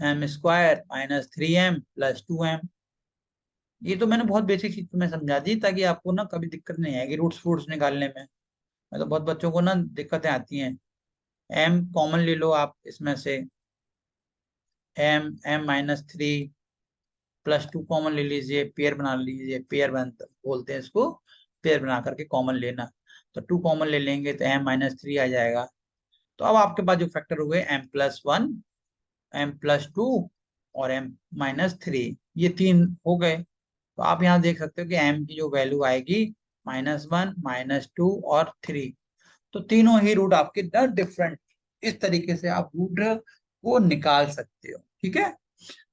m² -3m+2m। ये तो मैंने बहुत बेसिक चीज तुम्हें समझा दी ताकि आपको ना कभी दिक्कत नहीं आएगी रूट्स फ्रूट्स निकालने में। मैं तो बहुत बच्चों को ना दिक्कतें आती हैं। m कॉमन ले लो आप इसमें से, m m-3 +2 कॉमन ले लीजिए, पेयर बना लीजिए, पेयर बनता बोलते हैं इसको, पेयर बना करके कॉमन लेना। तो 2 कॉमन ले लेंगे तो m-3 आ जाएगा। तो अब आपके पास जो फैक्टर हुए m+1 m+2 और m-3, ये 3 हो गए। तो आप यहाँ देख सकते हो कि m की जो वैल्यू आएगी -1 -2 और 3। तो तीनों ही रूट आपके डिफरेंट, इस तरीके से आप रूट को निकाल सकते हो, ठीक है।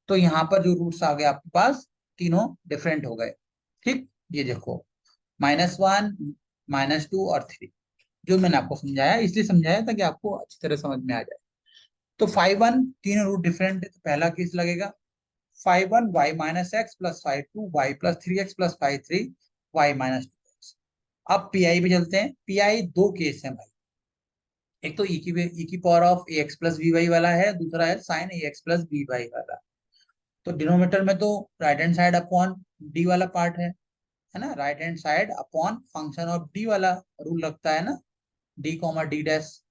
तो यहाँ पर जो रूट्स आ गए आपके पास, तीनों डिफरेंट हो गए, ठीक। ये देखो, -1 -2 और 3, जो मैंने आपको समझाया इसलिए समझाया ताकि आपको अच्छी तरह समझ में आ जाए। तो 5 1 तीनों रूट डिफरेंट है, तो पहला केस लगेगा 5 1 y-x + 5 2 y+3x + 5 3 y-2x। अब पीआई पे चलते हैं। पीआई दो केस है भाई, एक तो e⁻⁴ वाला है, दूसरा है sin ax+by वाला। तो डिनोमिनेटर में तो right hand side upon D वाला पार्ट है ना, right hand side upon function of D वाला रूल लगता है ना, d, d'।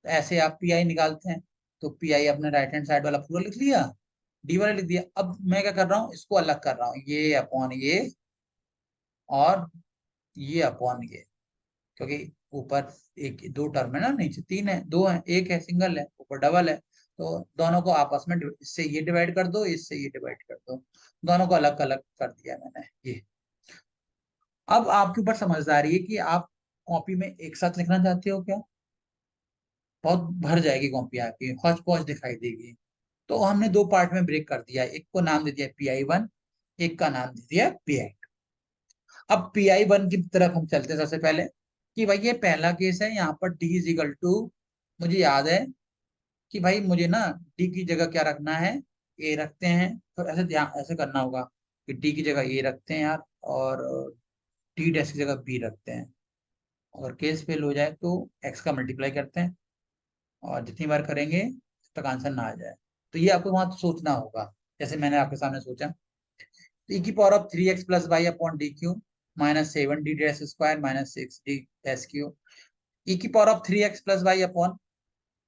ऐसे आप पीआई निकालते हैं। तो पीआई अपने राइट हैंड साइड वाला पूरा लिख लिया, डी वाला लिख दिया। अब मैं क्या कर रहा हूँ, इसको अलग कर रहा हूँ, ये अपॉन ये और ये अपॉन ये, क्योंकि ऊपर एक दो टर्म है ना, नीचे तीन है, दो है, एक है सिंगल है, ऊपर डबल है। तो दोनों को आपस में इससे ये डिवाइड कर दो, इससे ये डिवाइड कर दो, दोनों को अलग अलग कर दिया मैंने ये। अब आपके ऊपर समझदारी है कि आप कॉपी में एक साथ लिखना चाहते हो क्या, बहुत भर जाएगी कॉपी आपकी, हौच पौच दिखाई देगी। तो हमने दो पार्ट में ब्रेक कर दिया, एक को नाम दे दिया PI1, एक का नाम दे दिया PI2। अब PI1 की तरफ हम चलते हैं सबसे पहले, कि भाई ये पहला केस है, यहाँ पर d मुझे याद है कि भाई मुझे ना डी की जगह क्या रखना है, ए रखते हैं। तो ऐसे ध्यान ऐसे करना होगा कि डी की जगह ए रखते हैं यार, और d' की जगह बी रखते हैं। अगर केस फेल हो जाए तो एक्स का मल्टीप्लाई करते हैं, और जितनी बार करेंगे तब तक आंसर ना आ जाए। तो ये आपको वहां सोचना होगा, जैसे मैंने आपके सामने सोचा। तो e⁻3x+y/d³ -7d'² -6d'³। e⁻3x+y/,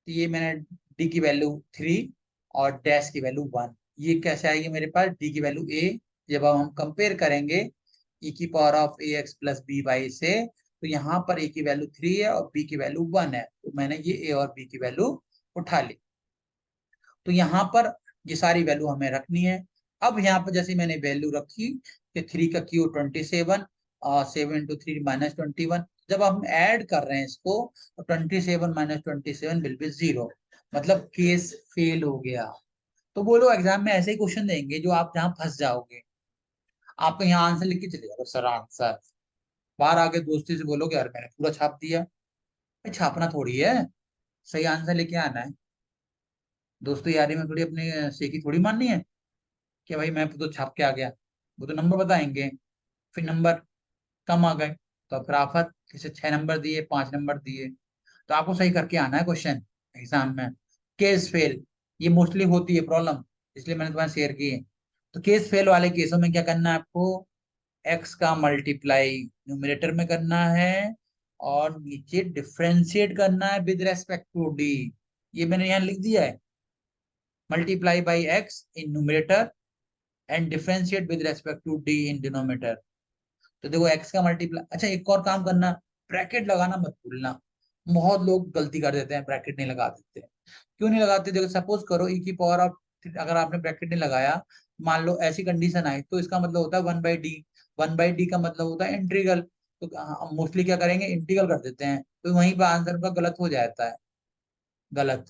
तो ये मैंने डी की वैल्यू 3 और डैश की वैल्यू 1, ये कैसे आएगी मेरे पास, डी की वैल्यू ए। जब अब हम कंपेयर करेंगे e⁻(ax+by) से, तो यहाँ पर ए की वैल्यू 3 है और बी की वैल्यू 1 है, तो मैंने ये ए और बी की वैल्यू उठा ली। तो यहाँ पर ये सारी वैल्यू हमें रखनी है। अब यहाँ पर जैसे मैंने वैल्यू रखी कि 3 का क्यू 27 और 7 × 3 -21, जब हम ऐड कर रहे हैं इसको, तो 27 - 27 विल बी 0, मतलब केस फेल हो गया। तो वो लोग एग्जाम में ऐसे ही क्वेश्चन देंगे जो आप जहाँ फंस जाओगे। आपको यहाँ आंसर लिख के चले जाओ सर आंसर, बाहर आके दोस्ती से बोलोगे यार मैंने पूरा छाप दिया। भाई छापना थोड़ी है, सही आंसर लेके आना है। दोस्तों यारी में थोड़ी अपनी सेकी थोड़ी माननी है कि भाई मैं तो छाप के आ गया। वो तो नंबर बताएंगे, फिर नंबर कम आ गए तो फिर आफत, किसे 6 नंबर दिए, 5 नंबर दिए। तो आपको सही करके आना है क्वेश्चन एग्जाम में। केस फेल, ये मोस्टली होती है प्रॉब्लम, इसलिए मैंने तुम्हारे शेयर की है। तो केस फेल वाले केसों में क्या करना है आपको, एक्स का मल्टीप्लाई न्यूमरेटर में करना है और नीचे डिफ्रेंशिएट करना है विद रेस्पेक्ट टू डी। ये मैंने यहाँ लिख दिया है, multiply by x in numerator and differentiate with respect to d in denominator. तो देखो एक्स का मल्टीप्लाई, अच्छा एक और काम करना, ब्रैकेट लगाना मत भूलना। बहुत लोग गलती कर देते हैं, ब्रैकेट नहीं लगा देते। क्यों नहीं लगाते, देखो सपोज करो e⁻, अगर आपने ब्रैकेट नहीं लगाया, मान लो ऐसी कंडीशन आई, तो इसका मतलब होता है 1/d। 1/d का मतलब होता है इंटीग्रल। तो मोस्टली क्या करेंगे, इंटीग्रल कर देते हैं, तो वहीं पर आंसर का गलत हो जाता है। गलत,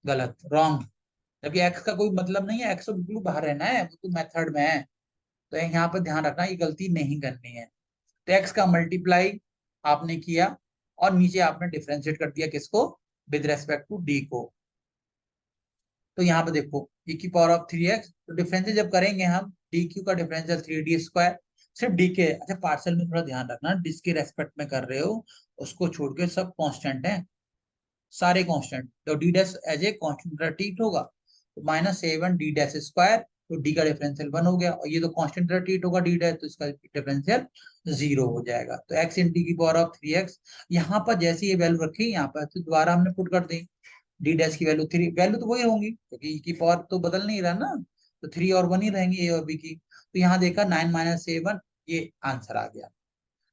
गलत, रॉन्ग। जबकि एक्स का कोई मतलब नहीं है, एक्स तो बिल्कुल बाहर रहना है, वो तो मेथड में है। तो यहाँ पर ध्यान रखना, ये गलती नहीं करनी है। तो एक्स का मल्टीप्लाई आपने किया और नीचे आपने डिफरेंशिएट कर दिया किसको, विद रेस्पेक्ट टू डी को। तो यहाँ पे देखो e की पावर ऑफ 3x, तो डिफरेंशियल जब करेंगे हम, डी क्यू का डिफरेंशियल 3d², सिर्फ डी के, अच्छा पार्शियल में थोड़ा ध्यान रखना, जिसके रेस्पेक्ट में कर रहे हो उसको छोड़ के सब कांस्टेंट है, सारे कांस्टेंट, तो d dash as a constant treat होगा, तो -7d², तो डी का डिफरेंशियल 1 हो गया, और ये तो कांस्टेंट ट्रीट होगा डी डैश, तो इसका डिफरेंशियल 0 हो जाएगा। तो x इन टी की पावर ऑफ 3x, यहाँ पर जैसे ये वैल्यू रखी यहाँ पर, तो दोबारा हमने पुट कर दी, डी डैश की वैल्यू 3, वैल्यू तो वही होंगी क्योंकि e की पावर तो बदल नहीं रहा ना, तो 3 और 1 ही रहेंगी, ए और बी की। तो यहाँ देखा 9 - 7, ये आंसर आ गया।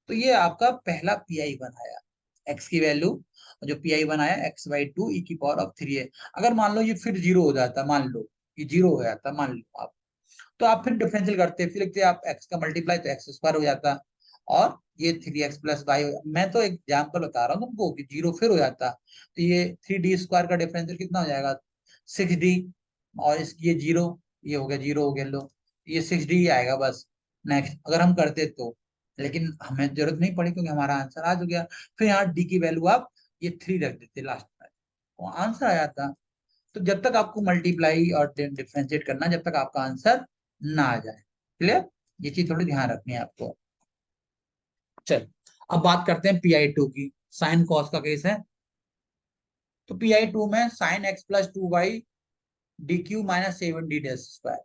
तो ये आपका पहला पीआई बनाया, एक्स की वैल्यू जो पीआई बनाया x/2 e की पावर ऑफ 3 है। अगर मान लो ये फिर 0 हो जाता, मान लो ये 0 हो जाता, मान लो आप, तो आप फिर डिफरेंशियल करते, फिर लिखते आप x का मल्टीप्लाई, तो x² हो जाता, और ये 3x+y, मैं तो एग्जाम्पल बता रहा हूँ तुमको कि 0 फिर हो जाता, तो ये 3d² का डिफरेंशियल कितना हो जाएगा, 6d, और ये 0, ये हो गया 0 हो गया, लो ये 6d आएगा बस। नेक्स्ट अगर हम करते तो, लेकिन हमें जरूरत नहीं पड़ी क्योंकि हमारा आंसर आ गया। फिर यहाँ डी की वैल्यू आप ये 3 रख देते लास्ट में, वो आंसर आ जाता। तो जब तक आपको मल्टीप्लाई और डिफरेंशिएट करना, जब तक आपका आंसर ना आ जाए। क्लियर, ये चीज थोड़ी ध्यान रखनी है आपको। चल, अब बात करते हैं pI2 की, साइन कॉस का केस है। तो pI2 में साइन x+2y dq-7d²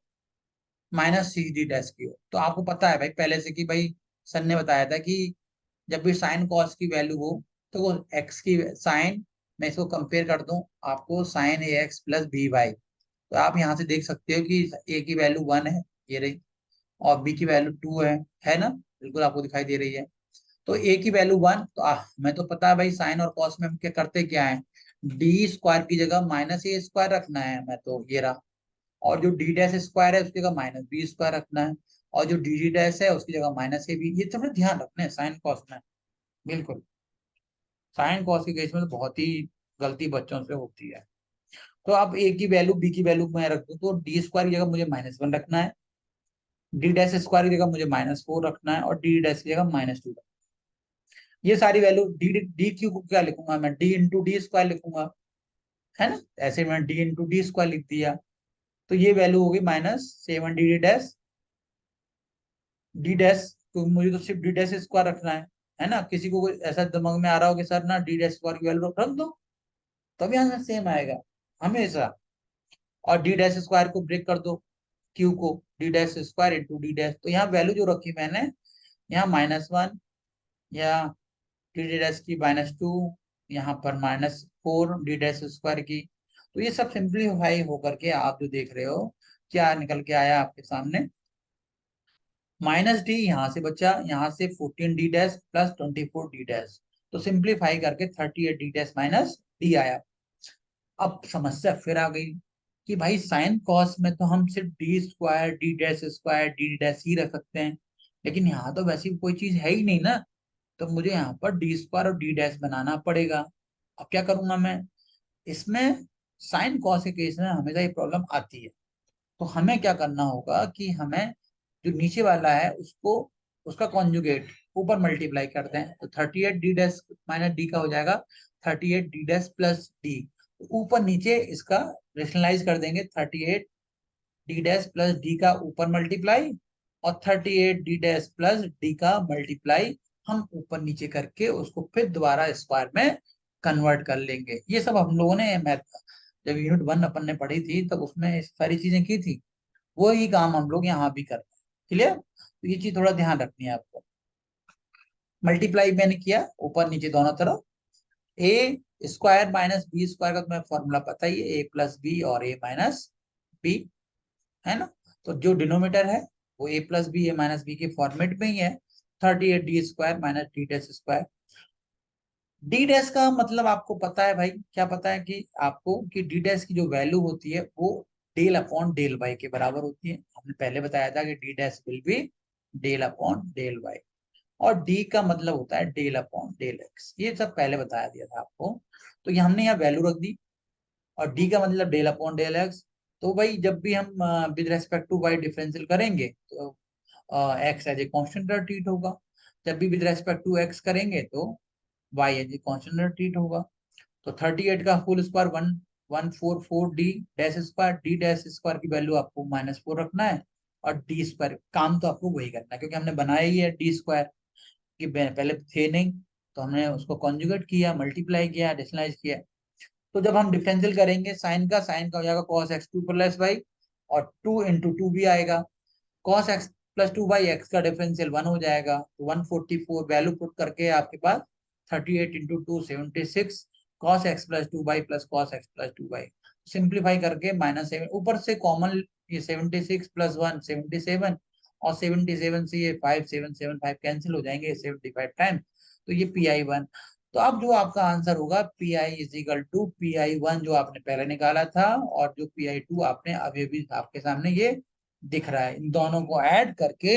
-6d' तो आपको पता है भाई पहले से कि भाई सर ने बताया था कि जब भी साइन कॉस की वैल्यू हो, तो वो एक्स की साइन, मैं इसको कंपेयर कर दूं आपको, साइन ax+by, तो आप यहाँ से देख सकते हो कि ए की वैल्यू 1 है, ये रही, और बी की वैल्यू 2 है ना, बिल्कुल आपको दिखाई दे रही है। तो ए की वैल्यू 1, तो हमें तो पता है भाई साइन और कॉस में हम क्या करते क्या है, d² की जगह -a² रखना है, मैं तो ये रहा, और जो d'² है उसकी जगह -b² रखना है, और जो dd' है उसकी जगह -ab, ये तो हमें ध्यान रखना है साइन कॉस में। बिल्कुल, साइन कॉस के केस में तो बहुत ही गलती बच्चों से होती है। तो अब ए की वैल्यू बी की वैल्यू मैं रख दूं, तो d² की जगह मुझे -1 रखना है, d'² की जगह मुझे -4 रखना है, और d' की जगह -2 रखना है। ये सारी वैल्यू डी क्यू को क्या लिखूंगा मैं, d × d² लिखूंगा, है ना, ऐसे मैं d × d² लिख दिया, तो ये वैल्यू होगी -7d', d' तो मुझे तो सिर्फ d'² रखना है ना, किसी को कोई ऐसा दिमाग में आ रहा हो कि सर ना d'² की वैल्यू रख दो, तभी आंसर सेम आएगा हमेशा। और d'² को ब्रेक कर दो, क्यू को, d'² इंटू d', तो यहाँ वैल्यू जो रखी मैंने, यहाँ -1, या d' की -2, यहाँ पर -4 d'² की, तो ये सब सिंप्लीफाई होकर के आप जो देख रहे हो क्या निकल के आया आपके सामने, -d यहाँ से बचा, यहाँ से 14d' प्लस 24d', तो सिंप्लीफाई करके 38d' माइनस डी आया। अब समस्या फिर आ गई कि भाई साइन कॉस में तो हम सिर्फ d² d'² d' ही रख सकते हैं, लेकिन यहाँ तो वैसी कोई चीज है ही नहीं ना, तो मुझे यहाँ पर d² और d' बनाना पड़ेगा। अब क्या करूंगा मैं इसमें, साइन कॉस के केस में हमेशा ये प्रॉब्लम आती है। तो हमें क्या करना होगा कि हमें जो नीचे वाला है उसको, उसका कॉन्जुगेट ऊपर मल्टीप्लाई करते हैं, तो 38d' माइनस डी का हो जाएगा 38d' प्लस डी, ऊपर नीचे इसका रेशनलाइज कर देंगे, 38d' प्लस डी का ऊपर मल्टीप्लाई, और 38d' प्लस डी का मल्टीप्लाई, हम ऊपर नीचे करके उसको फिर दोबारा स्क्वायर में कन्वर्ट कर लेंगे। ये सब हम लोगों ने मैथ जब यूनिट 1 अपन ने पढ़ी थी तब उसमें सारी चीजें की थी, वही काम हम लोग यहाँ भी करते हैं। क्लियर, तो ये चीज थोड़ा ध्यान रखनी है आपको। मल्टीप्लाई मैंने किया ऊपर नीचे दोनों तरफ, a² माइनस b² का तुम्हें फॉर्मूला पता ही है, a+b और a-b, है ना, तो जो डिनोमीटर है वो a+b a-b के फॉर्मेट में ही है, 38d² माइनस d'²। d' का मतलब आपको पता है भाई, क्या पता है कि आपको कि d' की जो वैल्यू होती है वो del/del y के बराबर होती है, हमने पहले बताया था कि d' will be del/del y, और d का मतलब होता है del/del x, ये सब पहले बताया दिया था आपको। तो ये हमने यहाँ वैल्यू रख दी, और d का मतलब del/del x, तो भाई जब भी हम with respect to y differential करेंगे, तो x as a constant treat होगा। जब भी विद रेस्पेक्ट टू एक्स करेंगे तो y as a constant treat होगा। तो 38 का whole square 1144 d dash square की वैल्यू आपको -4 रखना है, और डी स्क्वायर काम तो आपको वही करना है क्योंकि हमने बनाया ही है डी स्क्वायर, कि पहले थे नहीं तो हमने उसको कॉन्जुगेट किया, मल्टीप्लाई किया, डिफरेंशियलाइज किया। तो जब हम डिफरेंशियल करेंगे साइन का हो जाएगा cos x2 प्लस वाई, और 2 × 2 भी आएगा। cos x प्लस 2/x का डिफरेंशियल 1 हो जाएगा, तो 144 वैल्यू पुट करके आपके पास 38 × 2 76 cos x plus 2y plus cos x plus 2y। Simplify करके -7 ऊपर से कॉमन, ये 76 प्लस 1 77, और 77 से ये 5775 कैंसिल हो जाएंगे 75 टाइम, तो ये PI1। तो अब जो आपका आंसर होगा PI इजिकल टू PI1 जो आपने पहले निकाला था, और जो PI2 आपने अभी अभी आपके सामने ये दिख रहा है, इन दोनों को ऐड करके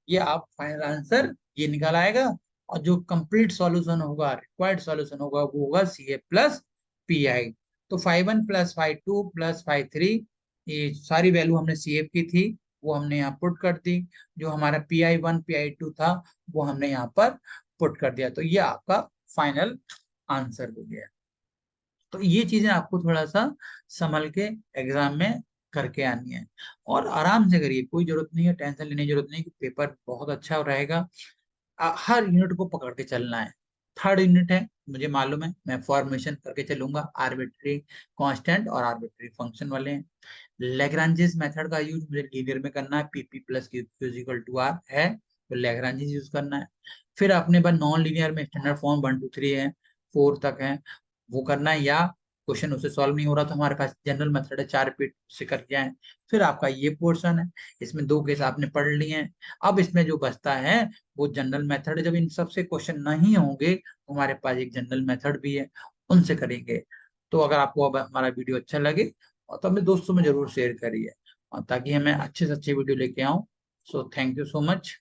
ये आप फाइनल आंसर ये निकल आएगा। और जो कंप्लीट सॉल्यूशन होगा, रिक्वायर्ड सॉल्यूशन होगा, वो होगा CA प्लस PI। तो 5 1 प्लस 5 2 प्लस 5 3, ये सारी वैल्यू हमने CF की थी वो हमने यहाँ पुट कर दी। जो हमारा PI1 PI2 था वो हमने यहाँ पर पुट कर दिया। तो ये आपका फाइनल आंसर हो गया। तो ये चीजें आपको थोड़ा सा संभल के एग्जाम में करके आनी है, और आराम से करिए, कोई जरूरत नहीं है, टेंशन लेने की जरूरत नहीं कि पेपर बहुत अच्छा रहेगा। हर यूनिट को पकड़ के चलना है। थर्ड यूनिट है, मुझे मालूम है, मैं फॉर्मेशन करके चलूंगा, आर्बिट्री कांस्टेंट और आर्बिट्री फंक्शन वाले हैं। लेग्रांजेस मेथड का यूज मुझे लीनियर में करना है, PP plus Q equal to R है, तो लेग्रांजेस यूज करना है। फिर अपने पास नॉन लीनियर में स्टैंडर्ड फॉर्म 1 2 3 है, 4 तक है, वो करना है, या क्वेश्चन उससे सॉल्व नहीं हो रहा तो हमारे पास जनरल मेथड है, 4 रिपीट से कर जाए। फिर आपका ये पोर्शन है, इसमें 2 केस आपने पढ़ लिए हैं। अब इसमें जो बचता है वो जनरल मेथड है। जब इन सबसे क्वेश्चन नहीं होंगे तो हमारे पास एक जनरल मेथड भी है, उनसे करेंगे। तो अगर आपको अब हमारा वीडियो अच्छा लगे और तो अपने दोस्तों में जरूर शेयर करिए, और ताकि हमें अच्छे से अच्छे वीडियो लेके आऊं। So thank you so much.